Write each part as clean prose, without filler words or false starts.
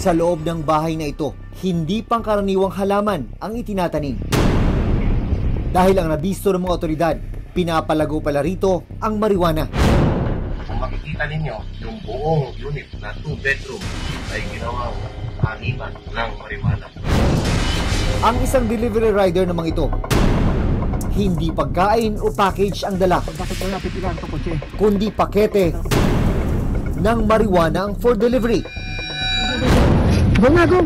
Sa loob ng bahay na ito, hindi pangkaraniwang halaman ang itinatanim. Dahil ang nabisto ng mga otoridad, pinapalago pala rito ang marijuana. Kung makikita ninyo, yung buong unit na 2-bedroom ay ginawang taniman ng marijuana. Ang isang delivery rider namang ito, hindi pagkain o package ang dala, kundi pakete ng marijuana ang for delivery. Go na, go!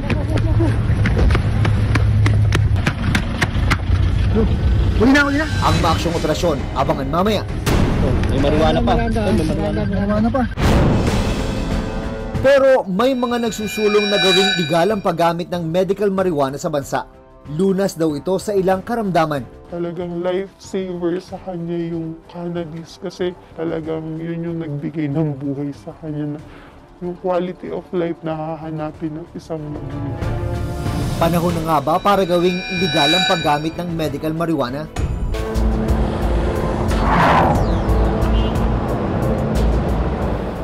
Uli na, uli na! Ang maaksyong operasyon, abangan mamaya. May marijuana pa. Marijuana pa. Pero may mga nagsusulong na gawing legal ang paggamit ng medical marijuana sa bansa. Lunas daw ito sa ilang karamdaman. Talagang lifesaver sa kanya yung cannabis kasi talagang yun yung nagbigay ng buhay sa kanya na yung quality of life na hahanapin ng isang mag-iba. Panahon na nga ba para gawing legal ang paggamit ng medical marijuana?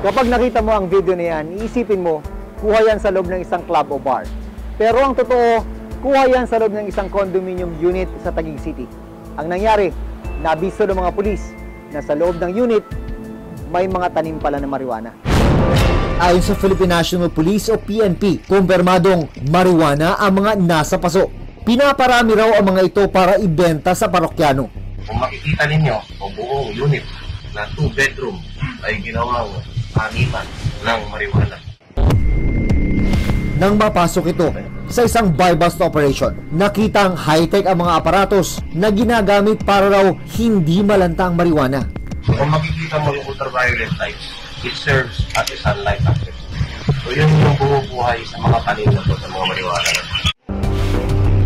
Kapag nakita mo ang video na yan, iisipin mo, kuha yan sa loob ng isang club o bar. Pero ang totoo, kuha yan sa loob ng isang condominium unit sa Taguig City. Ang nangyari, nabisto ng mga pulis na sa loob ng unit, may mga tanim pala na marijuana. Ayon sa Philippine National Police o PNP, kumpirmadong marijuana ang mga nasa paso. Pinaparami raw ang mga ito para ibenta sa parokyano. Kung makikita ninyo, ang buong unit na 2-bedroom ay ginawang taniman ng marijuana. Nang mapasok ito sa isang buy-bust operation, nakitang high-tech ang mga aparatos na ginagamit para raw hindi malanta ang marijuana. Kung makikita mo yung ultraviolet light, it serves as a sunlight access. So yun yung bumubuhay sa mga tanim na to, sa mga marijuana.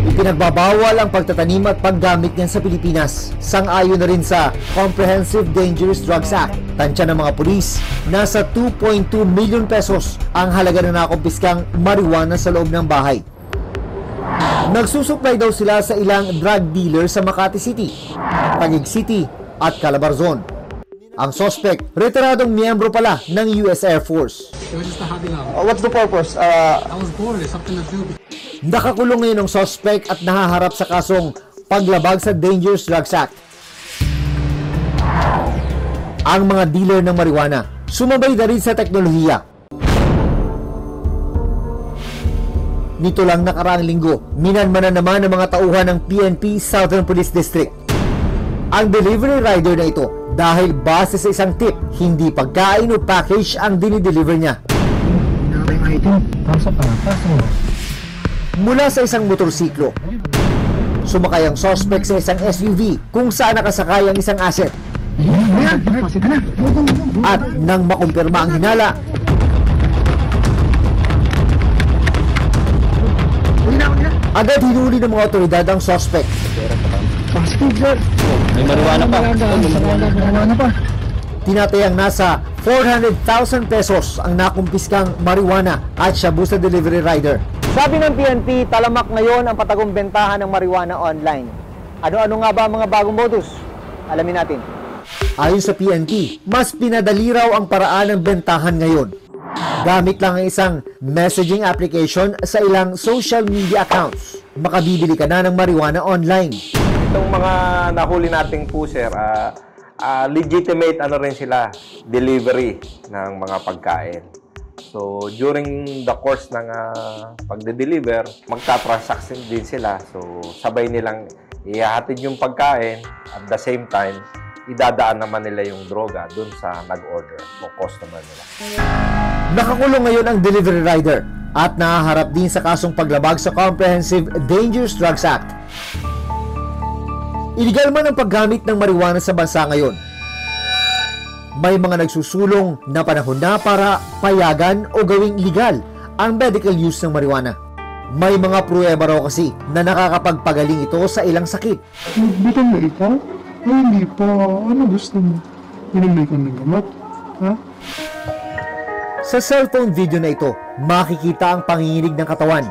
Ipinagbabawal ang pagtatanim at paggamit niyan sa Pilipinas. Sang-ayon na rin sa Comprehensive Dangerous Drugs Act. Tansya ng mga pulis, nasa 2.2 million pesos ang halaga na nakumpiskang marijuana sa loob ng bahay. Nagsusupply daw sila sa ilang drug dealer sa Makati City, Taguig City at Calabarzon. Ang suspect, retiradong miyembro pala ng US Air Force. What's the purpose? I was bored. It's something to do. Nakakulong ngayon ang suspect at nahaharap sa kasong paglabag sa Dangerous Drugs Act. Ang mga dealer ng marijuana, sumabay na rin sa teknolohiya. Nito lang nakaraang linggo, minanmanan naman ng mga tauhan ng PNP Southern Police District. Ang delivery rider na ito dahil base sa isang tip, hindi pagkain o package ang dinideliver niya. Mula sa isang motorsiklo, sumakay ang suspect sa isang SUV kung saan nakasakay ang isang asset. At nang makumpirma ang hinala, agad hinuli ng mga otoridad ang suspect. May marijuana pa. Marijuana pa. Tinatayang nasa 400,000 pesos ang nakumpiskang marijuana at shabu sa delivery rider. Sabi ng PNP, talamak ngayon ang patagong bentahan ng marijuana online. Ano-ano nga ba ang mga bagong modus? Alamin natin. Ayon sa PNP, mas pinadali raw ang paraan ng bentahan ngayon. Gamit lang ang isang messaging application sa ilang social media accounts. Makabibili ka na ng marijuana online. Itong mga nahuli nating pusher, legitimate rin sila, delivery ng mga pagkain. So, during the course ng pagde-deliver, magta-transaction din sila. So, sabay nilang ihahatid yung pagkain at the same time, idadaan naman nila yung droga dun sa nag-order o customer nila. Nakakulong ngayon ang delivery rider at nahaharap din sa kasong paglabag sa Comprehensive Dangerous Drugs Act. Illegal man ang paggamit ng marijuana sa bansa ngayon. May mga nagsusulong na panahon na para payagan o gawing legal ang medical use ng marijuana. May mga pruweba raw kasi na nakakapagpagaling ito sa ilang sakit. Nagbitang na ikaw? Ay, hindi pa. Ano gusto mo? Minimay ka ng gamot? Ha? Sa cellphone video na ito, makikita ang panginginig ng katawan.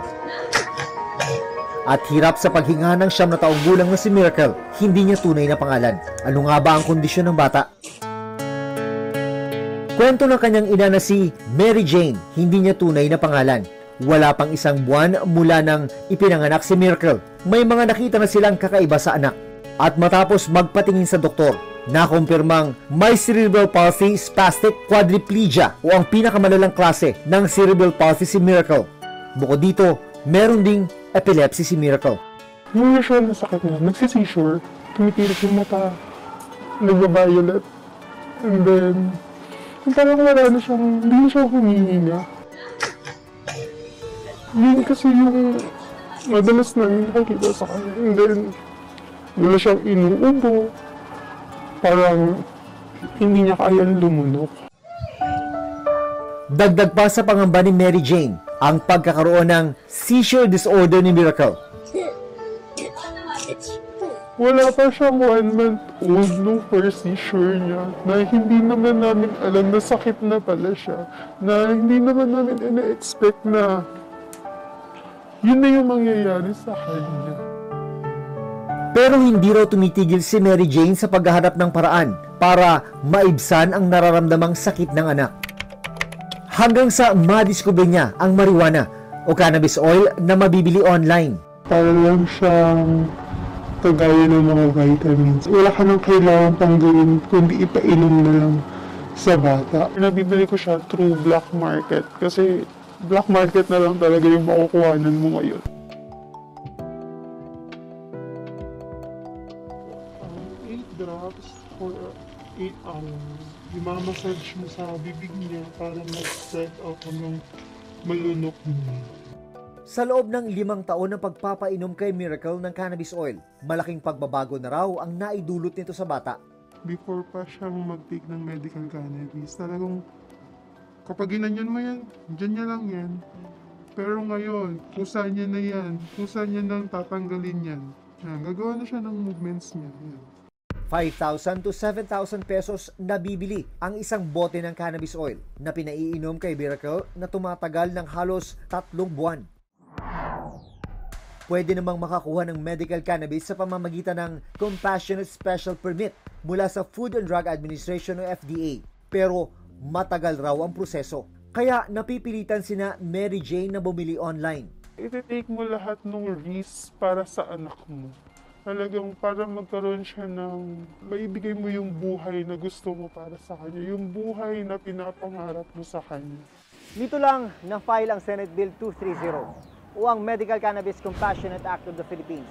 At hirap sa paghinga ng 9 na taong gulang na si Miracle, hindi niya tunay na pangalan. Ano nga ba ang kondisyon ng bata? Kwento ng kanyang ina na si Mary Jane, hindi niya tunay na pangalan. Wala pang isang buwan mula nang ipinanganak si Miracle. May mga nakita na silang kakaiba sa anak. At matapos magpatingin sa doktor, nakumpirmang may cerebral palsy spastic quadriplegia o ang pinakamalalang klase ng cerebral palsy si Miracle. Bukod dito, meron ding epilepsy si Miracle. Yung usual na sakit na, nagsisisure, tumitirip yung mata, nagbabayolet, and then, parang wala na siyang, hindi na siya humihinga. Yun kasi yung madalas namin nakikita sa kanya, and then, wala siyang inuubo, parang hindi niya kayang lumunok. Dagdag pa sa pangamba ni Mary Jane ang pagkakaroon ng seizure disorder ni Miracle. Wala pa siyang 1 month old nung first seizure niya, na hindi naman namin alam na sakit na pala siya, na hindi naman namin ina-expect na yun na yung mangyayari sa kanya. Pero hindi raw tumitigil si Mary Jane sa paghahanap ng paraan para maibsan ang nararamdamang sakit ng anak. Hanggang sa madiskubre niya ang marijuana o cannabis oil na mabibili online. Para lang siyang kagaya ng mga vitamins. Wala ka nang kailangan pang gawin kundi ipainom na lang sa bata. Nabibili ko siya through black market kasi black market na lang talaga yung makukuhanan mo ngayon. 8 drops for 8 hours. Imamassage mo sa bibig niya para mag-set up ng malunok niya. Sa loob ng 5 taon ng pagpapainom kay Miracle ng cannabis oil, malaking pagbabago na raw ang naidulot nito sa bata. Before pa siyang mag-take ng medical cannabis, talagang kapag ginanyan mo yan, dyan niya lang yan. Pero ngayon, kusa niya na yan, kusa niya nang tatanggalin yan. Yan, gagawa na siya ng movements niya. Yan. 5,000 to 7,000 pesos nabibili ang isang bote ng cannabis oil na pinaiinom kay Miracle na tumatagal ng halos 3 buwan. Pwede namang makakuha ng medical cannabis sa pamamagitan ng Compassionate Special Permit mula sa Food and Drug Administration o FDA. Pero matagal raw ang proseso. Kaya napipilitan sina Mary Jane na bumili online. I-take mo lahat ng risk para sa anak mo. Talagang para magkaroon siya ng maibigay mo yung buhay na gusto mo para sa kanya. Yung buhay na pinapangarap mo sa kanya. Dito lang na-file ang Senate Bill 230 o ang Medical Cannabis Compassionate Act of the Philippines.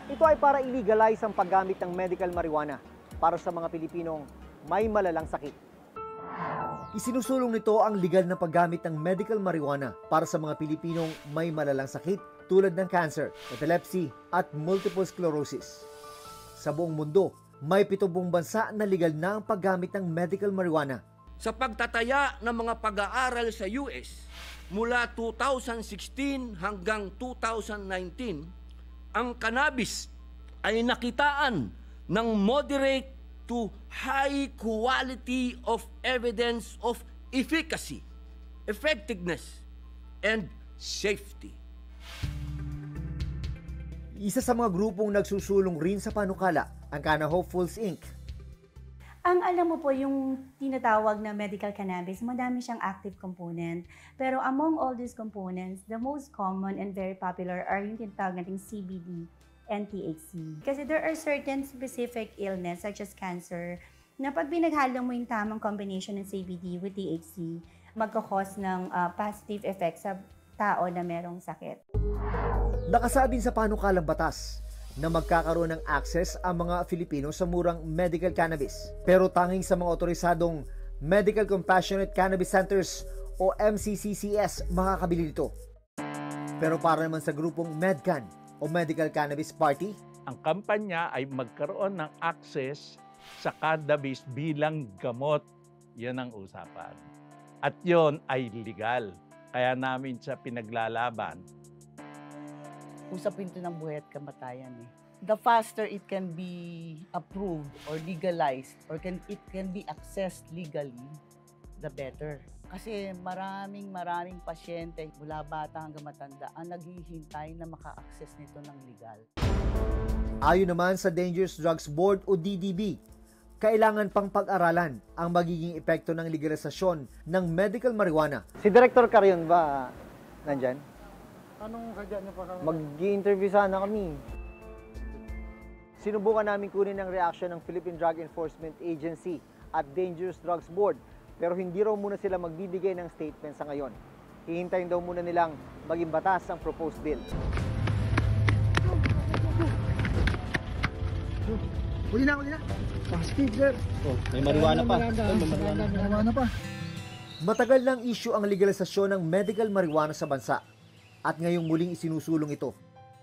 Ito ay para i-legalize ang paggamit ng medical marijuana para sa mga Pilipinong may malalang sakit. Isinusulong nito ang legal na paggamit ng medical marijuana para sa mga Pilipinong may malalang sakit tulad ng cancer, epilepsy at multiple sclerosis. Sa buong mundo, may 70 bansa na legal na ang paggamit ng medical marijuana. Sa pagtataya ng mga pag-aaral sa US, mula 2016 hanggang 2019, ang cannabis ay nakitaan ng moderate to high quality of evidence of efficacy, effectiveness, and safety. Isa sa mga grupong nagsusulong rin sa panukala, ang Canna Hopefuls Inc. Ang alam mo po, yung tinatawag na medical cannabis, madami siyang active component. Pero among all these components, the most common and very popular are yung tinatawag nating CBD and THC. Kasi there are certain specific illness such as cancer na pag binaghalo mo yung tamang combination ng CBD with THC, magkakos ng positive effect sa tao na merong sakit. Nakasaad din sa panukalang batas na magkakaroon ng access ang mga Filipino sa murang medical cannabis. Pero tanging sa mga otorisadong Medical Compassionate Cannabis Centers o MCCCS makakabili nito. Pero para naman sa grupong MedCan o Medical Cannabis Party, ang kampanya ay magkaroon ng access sa cannabis bilang gamot. Yan ang usapan. At yon ay legal. Kaya namin sa pinaglalaban. Usapin ito ng buhay at kamatayan eh. The faster it can be approved or legalized or it can be accessed legally, the better. Kasi maraming pasyente mula bata hanggang matanda ang naghihintay na maka-access nito ng legal. Ayon naman sa Dangerous Drugs Board o DDB, kailangan pang pag-aralan ang magiging epekto ng legalisasyon ng medical marijuana. Si Director Carion ba nandyan? Anong sadya niyo pa kami? Mag-i-interview sana kami. Sinubukan namin kunin ang reaction ng Philippine Drug Enforcement Agency at Dangerous Drugs Board, pero hindi raw muna sila magbibigay ng statement sa ngayon. Hihintayin daw muna nilang maging batas ang proposed bill. Huli na. Speed, sir. Oh, may marijuana pa. Oh, may marijuana. Marijuana pa. Matagal ng issue ang legalisasyon ng medical marijuana sa bansa at ngayong muling isinusulong ito.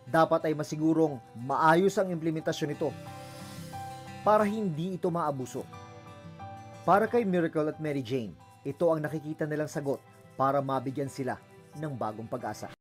Dapat ay masigurong maayos ang implementasyon nito para hindi ito maabuso. Para kay Miracle at Mary Jane, ito ang nakikita nilang sagot para mabigyan sila ng bagong pag-asa.